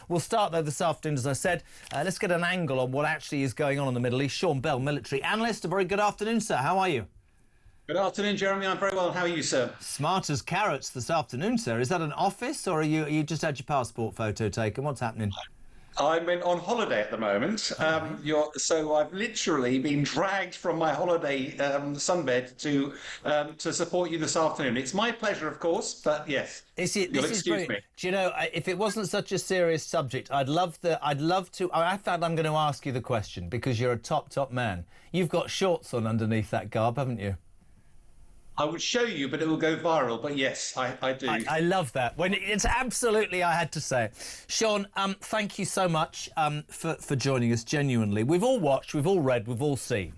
We'll start, though, this afternoon, as I said. Let's get an angle on what actually is going on in the Middle East. Sean Bell, military analyst. A very good afternoon, sir. How are you? Good afternoon, Jeremy. I'm very well. How are you, sir? Smart as carrots this afternoon, sir. Is that an office, or are you just had your passport photo taken? What's happening? I'm on holiday at the moment. So I've literally been dragged from my holiday sunbed to support you this afternoon. It's my pleasure, of course, but yes, you'll excuse me. Do you know, if it wasn't such a serious subject, I'd love to. I found I'm going to ask you the question because you're a top man. You've got shorts on underneath that garb, haven't you? I would show you, but it will go viral. But yes, I do. I love that. It's absolutely, I had to say it. Sean, thank you so much for joining us, genuinely. We've all watched, we've all read, we've all seen.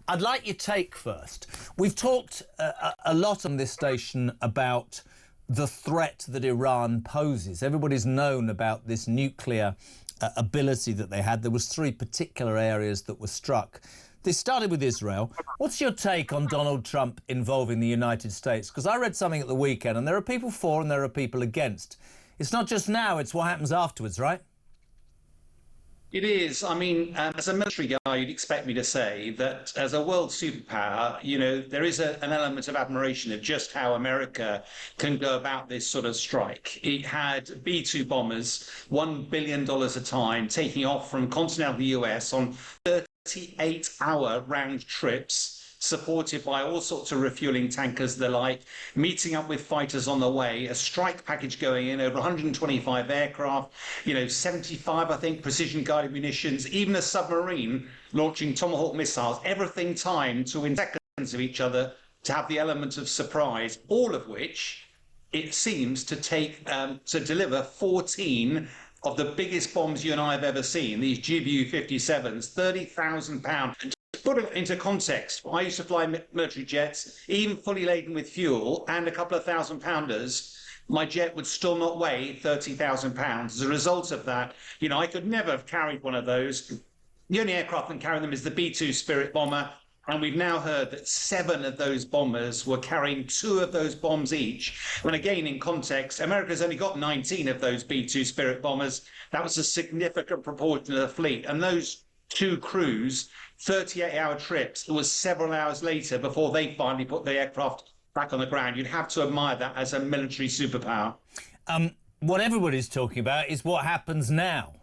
I'd like your take first. We've talked a lot on this station about the threat that Iran poses. Everybody's known about this nuclear ability that they had. There was 3 particular areas that were struck. This started with Israel. What's your take on Donald Trump involving the United States? Because I read something at the weekend, and there are people for and there are people against. It's not just now, it's what happens afterwards, right? It is. I mean, as a military guy, you'd expect me to say that as a world superpower, you know, there is an element of admiration of just how America can go about this sort of strike. It had B-2 bombers, $1 billion a time, taking off from continental US on 38-hour round trips, supported by all sorts of refueling tankers, the like, meeting up with fighters on the way, a strike package going in, over 125 aircraft, 75, I think, precision-guided munitions, even a submarine launching Tomahawk missiles, everything timed to within seconds of each other to have the element of surprise, all of which it seems to take to deliver 14 of the biggest bombs you and I have ever seen, these GBU-57s, 30,000 pounds. To put it into context, I used to fly military jets, even fully laden with fuel and a couple of £1,000-pounders. My jet would still not weigh 30,000 pounds. As a result of that, I could never have carried one of those. The only aircraft that can carry them is the B-2 Spirit bomber. And we've now heard that 7 of those bombers were carrying 2 of those bombs each. And again, in context, America's only got 19 of those B-2 Spirit bombers. That was a significant proportion of the fleet. And those 2 crews, 38-hour trips, it was several hours later before they finally put the aircraft back on the ground. You'd have to admire that as a military superpower. What everybody's talking about is what happens now.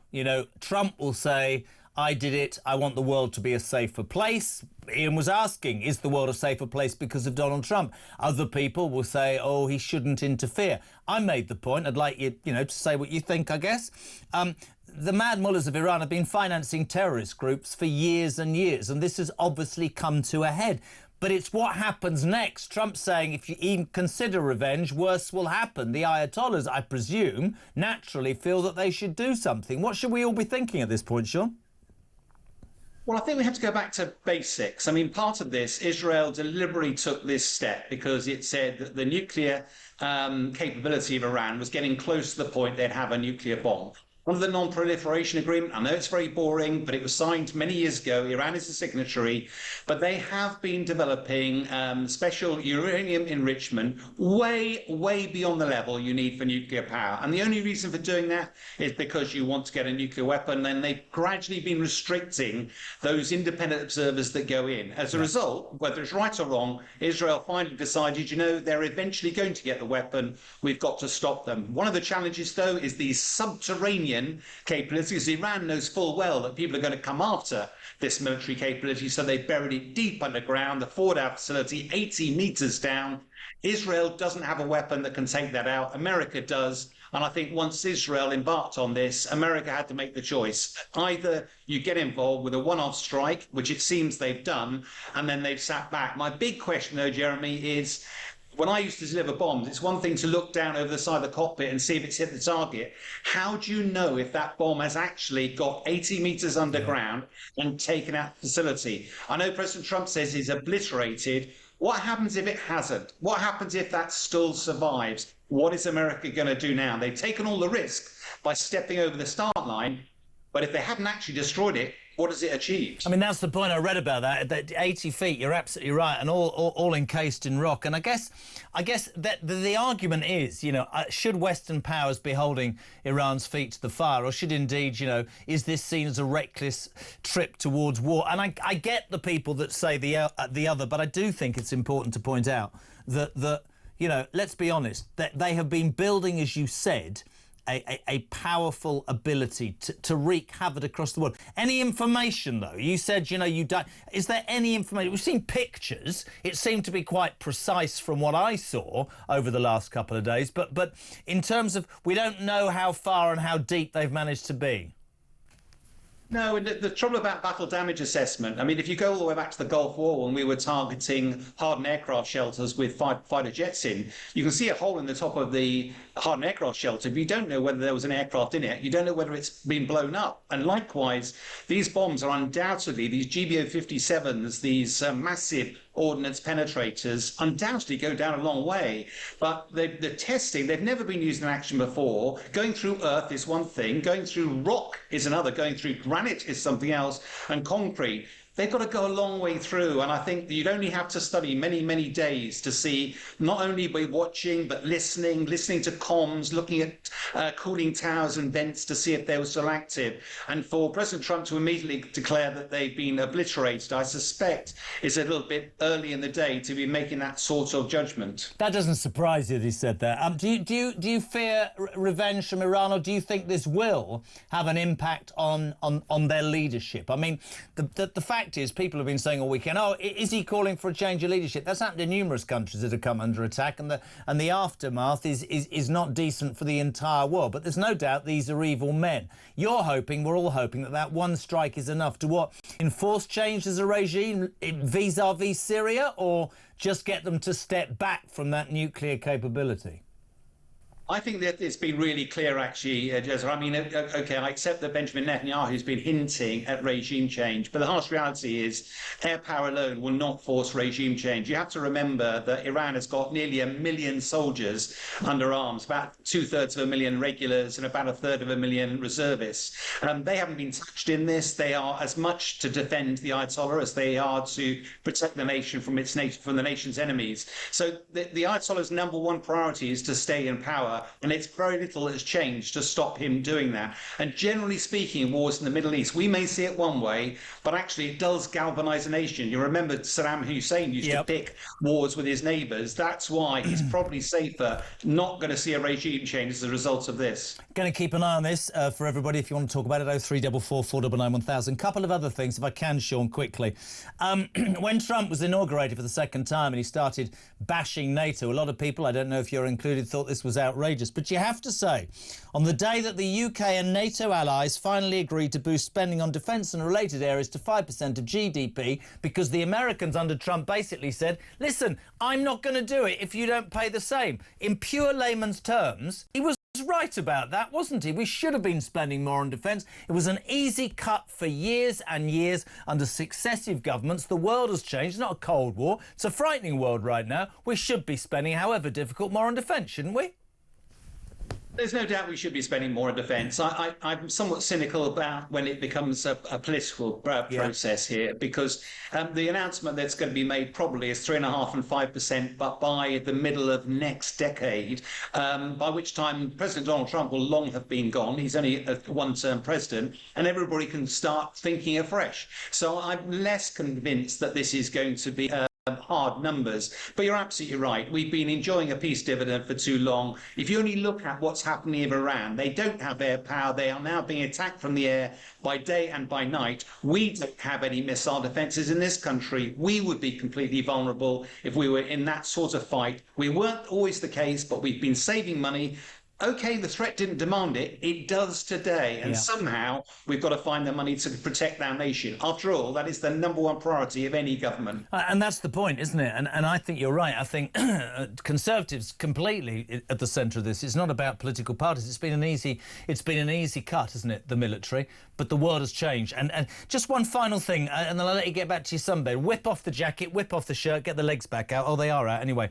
Trump will say, I did it, I want the world to be a safer place. Ian was asking, is the world a safer place because of Donald Trump? Other people will say, oh, he shouldn't interfere. I made the point. I'd like you, to say what you think, I guess. The mad mullahs of Iran have been financing terrorist groups for years and years, and this has obviously come to a head. But it's what happens next. Trump's saying if you even consider revenge, worse will happen. The Ayatollahs, I presume, naturally feel that they should do something. What should we all be thinking at this point, Sean? Well, I think we have to go back to basics. I mean, part of this, Israel deliberately took this step because it said that the nuclear capability of Iran was getting close to the point they'd have a nuclear bomb. Under the non-proliferation agreement, I know it's very boring, but it was signed many years ago. Iran is a signatory, but they have been developing special uranium enrichment way beyond the level you need for nuclear power. And the only reason for doing that is because you want to get a nuclear weapon. And they've gradually been restricting those independent observers that go in. As a result, whether it's right or wrong, Israel finally decided, they're eventually going to get the weapon. We've got to stop them. One of the challenges, though, is these subterranean capabilities. Iran knows full well that people are going to come after this military capability, so they buried it deep underground, the Fordow facility, 80 meters down. Israel doesn't have a weapon that can take that out. America does. And I think once Israel embarked on this, America had to make the choice. Either you get involved with a one-off strike, which it seems they've done, and then they've sat back. My big question, though, Jeremy, is when I used to deliver bombs, it's one thing to look down over the side of the cockpit and see if it's hit the target. How do you know if that bomb has actually got 80 meters underground and taken out the facility? I know President Trump says he's obliterated. What happens if it hasn't? What happens if that still survives? What is America going to do now? They've taken all the risk by stepping over the start line. But if they hadn't actually destroyed it, what has it achieved? I mean, that's the point I read about that 80 feet, you're absolutely right, and all encased in rock. And I guess that the argument is, should Western powers be holding Iran's feet to the fire, or should indeed, is this seen as a reckless trip towards war? And I get the people that say the other, but I do think it's important to point out that let's be honest, that they have been building, as you said, a powerful ability to wreak havoc across the world. Any information, though? You said, you don't. Is there any information? We've seen pictures. It seemed to be quite precise from what I saw over the last couple of days. But in terms of, we don't know how far and how deep they've managed to be. No, and the trouble about battle damage assessment, I mean, if you go all the way back to the Gulf War when we were targeting hardened aircraft shelters with fighter jets in, you can see a hole in the top of the hardened aircraft shelter, but you don't know whether there was an aircraft in it. You don't know whether it's been blown up. And likewise, these bombs are undoubtedly, these GBO-57s, these massive ordnance penetrators, undoubtedly go down a long way. But the testing, they've never been used in action before. Going through earth is one thing. Going through rock is another. Going through granite is something else. And concrete. They've got to go a long way through, and I think that you'd only have to study many, many days to see, not only by watching, but listening to comms, looking at cooling towers and vents to see if they were still active. And for President Trump to immediately declare that they've been obliterated, I suspect is a little bit early in the day to be making that sort of judgment. That doesn't surprise you that he said that. Do you fear revenge from Iran, or do you think this will have an impact on their leadership? I mean, the fact is, people have been saying all weekend, is he calling for a change of leadership? That's happened in numerous countries that have come under attack, and the aftermath is not decent for the entire world. But there's no doubt these are evil men. We're all hoping that one strike is enough to enforce change as a regime vis-a-vis Syria, or just get them to step back from that nuclear capability? I think that it's been really clear, actually, Jezza. I mean, OK, I accept that Benjamin Netanyahu's been hinting at regime change, but the harsh reality is air power alone will not force regime change. You have to remember that Iran has got nearly 1 million soldiers under arms, about 2/3 regulars and about 1/3 reservists. They haven't been touched in this. They are as much to defend the Ayatollah as they are to protect the nation from the nation's enemies. So the Ayatollah's #1 priority is to stay in power. And it's very little that has changed to stop him doing that. And generally speaking, wars in the Middle East, we may see it one way, but actually it does galvanise a nation. You remember Saddam Hussein used to pick wars with his neighbours. That's why he's probably safer not going to see a regime change as a result of this. Going to keep an eye on this for everybody. If you want to talk about it, 0344 499 1000. Couple of other things, if I can, Sean, quickly. When Trump was inaugurated for the second time and he started bashing NATO, a lot of people, I don't know if you're included, thought this was outrageous. But you have to say, on the day that the UK and NATO allies finally agreed to boost spending on defence and related areas to 5% of GDP, because the Americans under Trump basically said, listen, I'm not going to do it if you don't pay the same. In pure layman's terms, he was right about that, wasn't he? We should have been spending more on defence. It was an easy cut for years and years under successive governments. The world has changed. It's not a Cold War. It's a frightening world right now. We should be spending, however difficult, more on defence, shouldn't we? There's no doubt we should be spending more on defence. I'm somewhat cynical about when it becomes a political process here, because the announcement that's going to be made probably is 3.5% and 5%, but by the middle of next decade, by which time President Donald Trump will long have been gone. He's only a one-term president, and everybody can start thinking afresh. So I'm less convinced that this is going to be hard numbers, but you're absolutely right. We've been enjoying a peace dividend for too long. If you only look at what's happening in Iran, they don't have air power. They are now being attacked from the air by day and by night. We don't have any missile defences in this country. We would be completely vulnerable if we were in that sort of fight. We weren't always the case, but we've been saving money. OK, the threat didn't demand it. It does today. And somehow we've got to find the money to protect our nation. After all, that is the #1 priority of any government. And that's the point, isn't it? And I think you're right. I think Conservatives completely at the centre of this. It's not about political parties. It's been an easy cut, isn't it, the military? But the world has changed. And just one final thing, and then I'll let you get back to your sunbed. Whip off the jacket, whip off the shirt, get the legs back out. Oh, they are out anyway.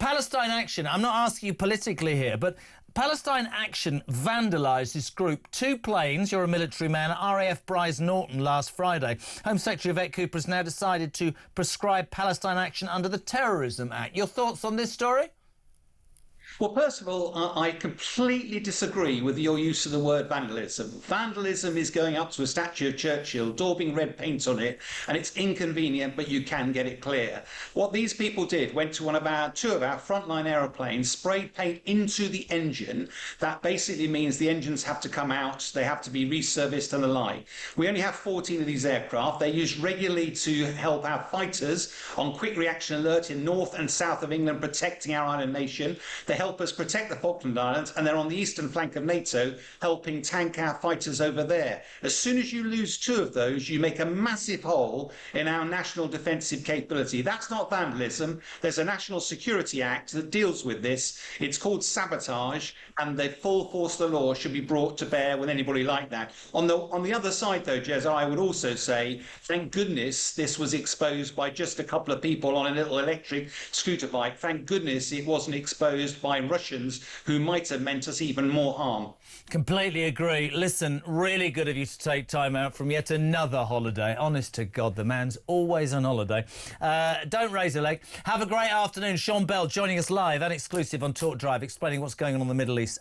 Palestine Action. I'm not asking you politically here, but Palestine Action vandalised this group. 2 planes, you're a military man, RAF Bryce Norton last Friday. Home Secretary Yvette Cooper has now decided to prescribe Palestine Action under the Terrorism Act. Your thoughts on this story? Well, first of all, I completely disagree with your use of the word vandalism. Vandalism is going up to a statue of Churchill, daubing red paint on it, and it's inconvenient, but you can get it clear. What these people did, went to two of our frontline aeroplanes, sprayed paint into the engine. That basically means the engines have to come out, they have to be reserviced and the like. We only have 14 of these aircraft. They're used regularly to help our fighters on quick reaction alert in north and south of England, protecting our island nation. They help us protect the Falkland Islands, and they're on the eastern flank of NATO, helping tank our fighters over there. As soon as you lose 2 of those, you make a massive hole in our national defensive capability. That's not vandalism. There's a National Security Act that deals with this. It's called sabotage, and the full force of the law should be brought to bear with anybody like that. On the other side, though, Jez, I would also say, thank goodness this was exposed by just a couple of people on a little electric scooter bike. Thank goodness it wasn't exposed by Russians who might have meant us even more harm. Completely agree. Listen, really good of you to take time out from yet another holiday. Honest to God, the man's always on holiday. Don't raise a leg. Have a great afternoon. Sean Bell joining us live and exclusive on Talk Drive, explaining what's going on in the Middle East.